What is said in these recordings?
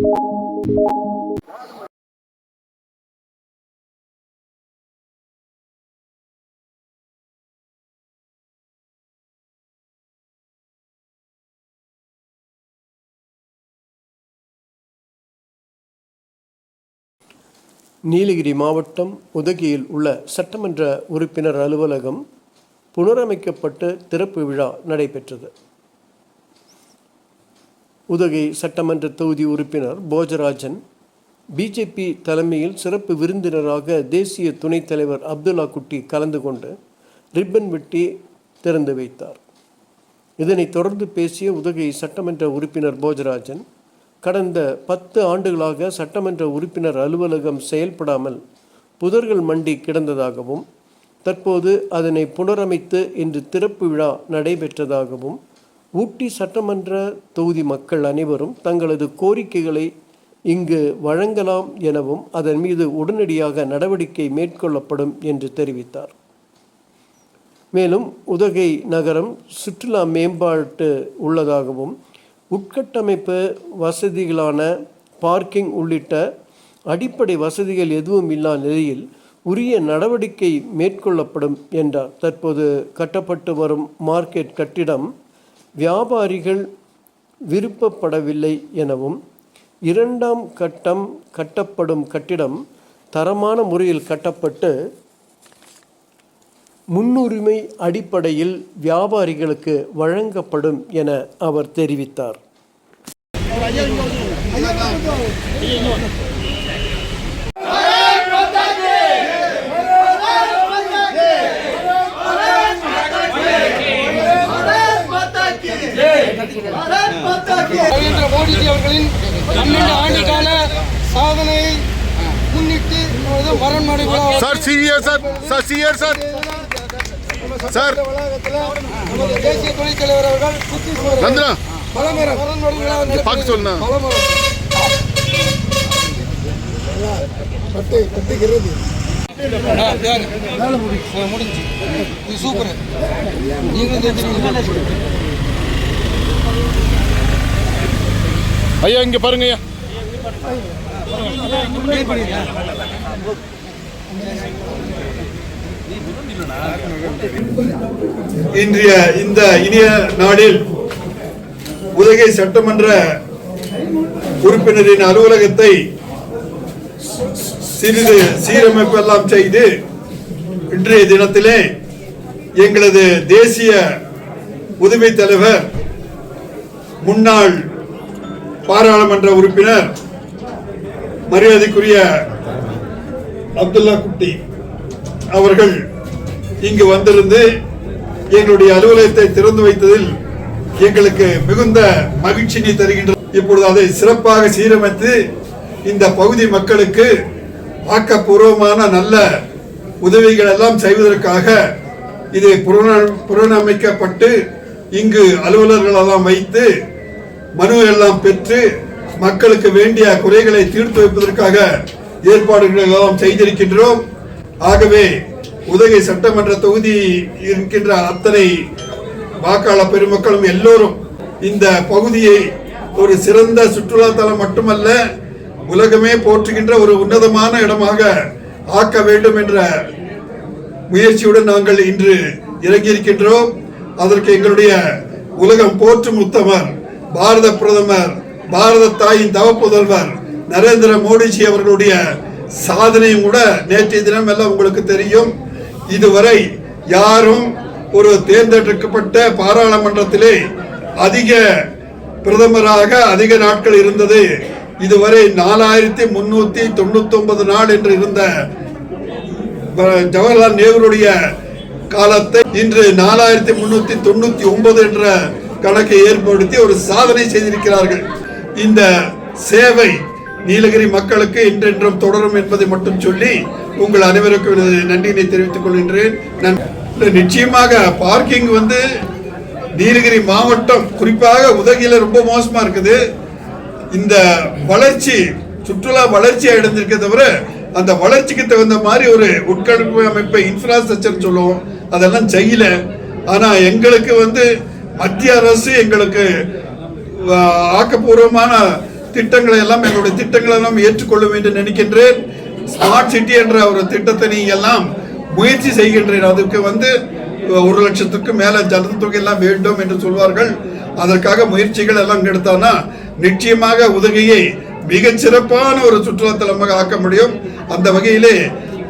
நீலகிரி மாவட்டம் உதகையில் உள்ள சட்டமன்ற உறுப்பினர் அலுவலகம் புனரமைக்கப்பட்டு திறப்பு விழா நடைபெற்றது. உதகை சட்டமன்ற தொகுதி உறுப்பினர் போஜராஜன் பிஜேபி தலைமையில் சிறப்பு விருந்தினராக தேசிய துணைத் தலைவர் அப்துல்லா குட்டி கலந்து கொண்டு ரிப்பன் வெட்டி திறந்து வைத்தார். இதனைத் தொடர்ந்து பேசிய உதகை சட்டமன்ற உறுப்பினர் போஜராஜன், கடந்த 10 ஆண்டுகளாக சட்டமன்ற உறுப்பினர் அலுவலகம் செயல்படாமல் புதர்கள் மண்டி கிடந்ததாகவும், தற்போது அதனை புனரமைத்து இன்று திறப்பு விழா நடைபெற்றதாகவும், ஊட்டி சட்டமன்ற தொகுதி மக்கள் அனைவரும் தங்களது கோரிக்கைகளை இங்கு வழங்கலாம் எனவும் அதன் மீது உடனடியாக நடவடிக்கை மேற்கொள்ளப்படும் என்று தெரிவித்தார். மேலும் உதகை நகரம் சுற்றுலா மேம்பாட்டு உள்ளதாகவும், உட்கட்டமைப்பு வசதிகளான பார்க்கிங் உள்ளிட்ட அடிப்படை வசதிகள் எதுவும் இல்லா நிலையில் உரிய நடவடிக்கை மேற்கொள்ளப்படும் என்றார். தற்போது கட்டப்பட்டு வரும் மார்க்கெட் கட்டிடம் வியாபாரிகள் விருப்பப்படவில்லை எனவும், 2ஆம் கட்டம் கட்டப்படும் கட்டிடம் தரமான முறையில் கட்டப்பட்டு முன்னுரிமை அடிப்படையில் வியாபாரிகளுக்கு வழங்கப்படும் என அவர் தெரிவித்தார். நரேந்திர மோடிஜி அவர்களின் 12 ஆண்டு கால சாதனையை முன்னிட்டு வரன்முறை தேசிய துணைத் தலைவர் அவர்கள் முடிஞ்சு சூப்பர். ஐயா இங்க பாருங்க ஐயா. இன்றைய இந்த இனிய நாளில் உதகை சட்டமன்ற உறுப்பினரின் அலுவலகத்தை சிறிது சீரமைப்பு எல்லாம் செய்து இன்றைய தினத்திலே எங்களது தேசிய உதவி தலைவர் முன்னாள் பாராளுமன்ற உறுப்பினர் மரியாதைக்குரிய அப்துல்லா குட்டி அவர்கள் இங்கு வந்திருந்து எங்களுடைய அலுவலகத்தை திறந்து வைத்ததில் எங்களுக்கு மிகுந்த மகிழ்ச்சியை தருகின்றது. இப்பொழுது அதை சிறப்பாக சீரமைத்து இந்த பகுதி மக்களுக்கு ஆக்கப்பூர்வமான நல்ல உதவிகள் எல்லாம் செய்வதற்காக இது புனரமைக்கப்பட்டு இங்கு அலுவலர்கள் எல்லாம் வைத்து மனு எல்லாம் பெற்று மக்களுக்கு வேண்டிய குறைகளை தீர்த்து வைப்பதற்காக ஏற்பாடுகள் எல்லாம் செய்திருக்கின்றோம். ஆகவே உதகை சட்டமன்ற தொகுதி இருக்கின்ற அத்தனை வாக்காளர் பெருமக்களும் எல்லோரும் இந்த பகுதியை ஒரு சிறந்த சுற்றுலா தலம் மட்டுமல்ல, உலகமே போற்றுகின்ற ஒரு உன்னதமான இடமாக ஆக்க வேண்டும் என்ற முயற்சியுடன் நாங்கள் இன்று இறங்கியிருக்கின்றோம். அதற்கு எங்களுடைய உலகம் போற்றும் உத்தமர் பாரத பிரதமர், பாரத தாயின் தவ புதல்வர் நரேந்திர மோடிஜி அவர்களுடைய சாதனையும் கூட நேற்றைய தினம் எல்லாம் உங்களுக்கு தெரியும். இதுவரை யாரும் ஒரு தேர்ந்தெடுக்கப்பட்ட பாராளுமன்றத்திலே அதிக பிரதமராக அதிக நாட்கள் இருந்தது இதுவரை 4399 நாள் என்று இருந்த ஜவஹர்லால் நேருடைய காலத்தை இன்று 4399 என்ற கணக்கை ஏற்படுத்தி ஒரு சாதனை செய்திருக்கிறார்கள். இந்த சேவை நீலகிரி மக்களுக்கு என்றென்றும் தொடரும் என்பதை மட்டும் சொல்லி உங்கள் அனைவருக்கும் நன்றியினை தெரிவித்துக் கொள்கின்றேன். நிச்சயமாக பார்க்கிங் நீலகிரி மாவட்டம் குறிப்பாக உதகையில ரொம்ப மோசமா இருக்குது. இந்த வளர்ச்சி சுற்றுலா வளர்ச்சி அடைந்திருக்க தவிர அந்த வளர்ச்சிக்கு தகுந்த மாதிரி ஒரு உட்கட்டமைப்பு இன்ஃப்ராஸ்ட்ரக்சர் சொல்லுவோம், அதெல்லாம் செய்யல. ஆனா எங்களுக்கு மத்திய அரசு எங்களுக்கு ஆக்கப்பூர்வமான திட்டங்களை எல்லாம் எங்களுடைய திட்டங்களை எல்லாம் ஏற்றுக்கொள்ளும் என்று நினைக்கின்றேன். ஸ்மார்ட் சிட்டி என்ற ஒரு திட்டத்தை நீங்க எல்லாம் முயற்சி செய்கின்றேன். அதுக்கு 1 லட்சத்துக்கு மேல ஜனத்தொகை எல்லாம் வேண்டும் என்று சொல்வார்கள். அதற்காக முயற்சிகள் எல்லாம் எடுத்தானா நிச்சயமாக உதகையை மிகச் சிறப்பான ஒரு சுற்றுலாத்தலமாக ஆக்க முடியும். அந்த வகையிலே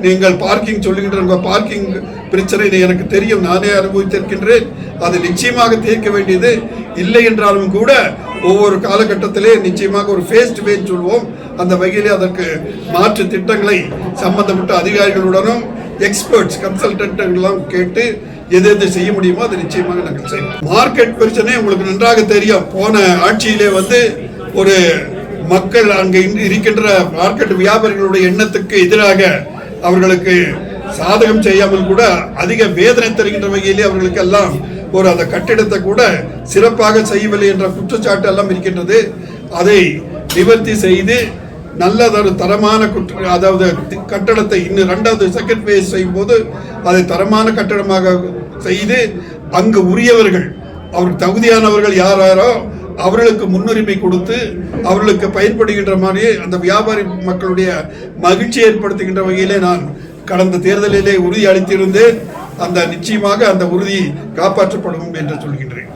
நீங்கள் பார்க்கிங் சொல்லுகின்ற பார்க்கிங் பிரச்சனை எனக்கு தெரியும், நானே அனுபவித்திருக்கின்றேன். அது நிச்சயமாக தீர்க்க வேண்டியது. இல்லை என்றாலும் கூட ஒவ்வொரு காலகட்டத்திலே நிச்சயமாக ஒரு ஃபேஸ் டு ஃபேஸ் சொல்வோம். அந்த வகையிலே அதற்கு மாற்று திட்டங்களை சம்பந்தப்பட்ட அதிகாரிகளுடனும் எக்ஸ்பர்ட்ஸ் கன்சல்டன்ட்லாம் கேட்டு எது செய்ய முடியுமோ அதை நிச்சயமாக நாங்கள் செய்வோம். மார்க்கெட் பிரச்சனை உங்களுக்கு நன்றாக தெரியும். போன ஆட்சியிலே ஒரு மக்கள் அங்கே இருக்கின்ற மார்க்கெட் வியாபாரிகளுடைய எண்ணத்துக்கு எதிராக அவர்களுக்கு சாதகம் செய்யாமல் கூட அதிக வேதனை தருகின்ற வகையிலே அவர்களுக்கு எல்லாம் அந்த கட்டிடத்தை கூட சிறப்பாக செய்யவில்லை என்ற குற்றச்சாட்டு எல்லாம் இருக்கின்றது. அதை நிவர்த்தி செய்து நல்லதொரு தரமான அதாவது கட்டடத்தை இன்னும் 2வது செகண்ட் ஃபேஸ் செய்யும் போது அதை தரமான கட்டடமாக செய்து அங்கு உரியவர்கள் அவருக்கு தகுதியானவர்கள் யாரோ அவர்களுக்கு முன்னுரிமை கொடுத்து அவர்களுக்கு பயன்படுகின்ற மாதிரி அந்த வியாபாரி மக்களுடைய மகிழ்ச்சி ஏற்படுத்துகின்ற வகையிலே நான் கடந்த தேர்தலிலே உறுதி அளித்திருந்தேன். அந்த நிச்சயமாக அந்த உறுதி காப்பாற்றப்படும் என்று சொல்கின்றேன்.